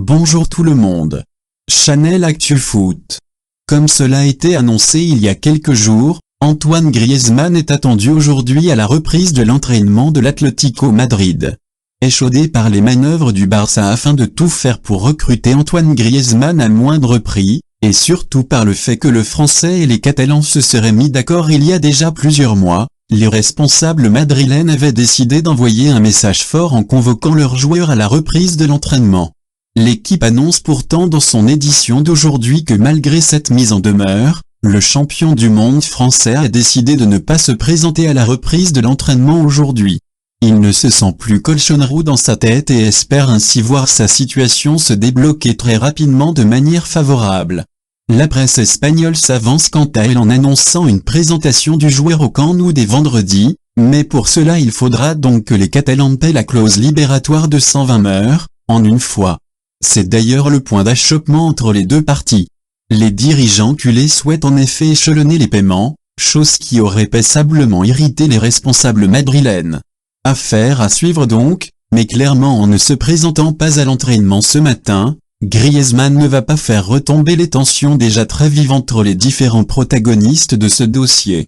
Bonjour tout le monde. Channel Actu Foot. Comme cela a été annoncé il y a quelques jours, Antoine Griezmann est attendu aujourd'hui à la reprise de l'entraînement de l'Atlético Madrid. Échaudé par les manœuvres du Barça afin de tout faire pour recruter Antoine Griezmann à moindre prix, et surtout par le fait que le Français et les Catalans se seraient mis d'accord il y a déjà plusieurs mois, les responsables madrilènes avaient décidé d'envoyer un message fort en convoquant leurs joueurs à la reprise de l'entraînement. L'équipe annonce pourtant dans son édition d'aujourd'hui que malgré cette mise en demeure, le champion du monde français a décidé de ne pas se présenter à la reprise de l'entraînement aujourd'hui. Il ne se sent plus cochonneroux dans sa tête et espère ainsi voir sa situation se débloquer très rapidement de manière favorable. La presse espagnole s'avance quant à elle en annonçant une présentation du joueur au Camp Nou dès vendredi, mais pour cela il faudra donc que les Catalans paient la clause libératoire de 120 heures, en une fois. C'est d'ailleurs le point d'achoppement entre les deux parties. Les dirigeants culés souhaitent en effet échelonner les paiements, chose qui aurait passablement irrité les responsables madrilènes. Affaire à suivre donc, mais clairement en ne se présentant pas à l'entraînement ce matin, Griezmann ne va pas faire retomber les tensions déjà très vives entre les différents protagonistes de ce dossier.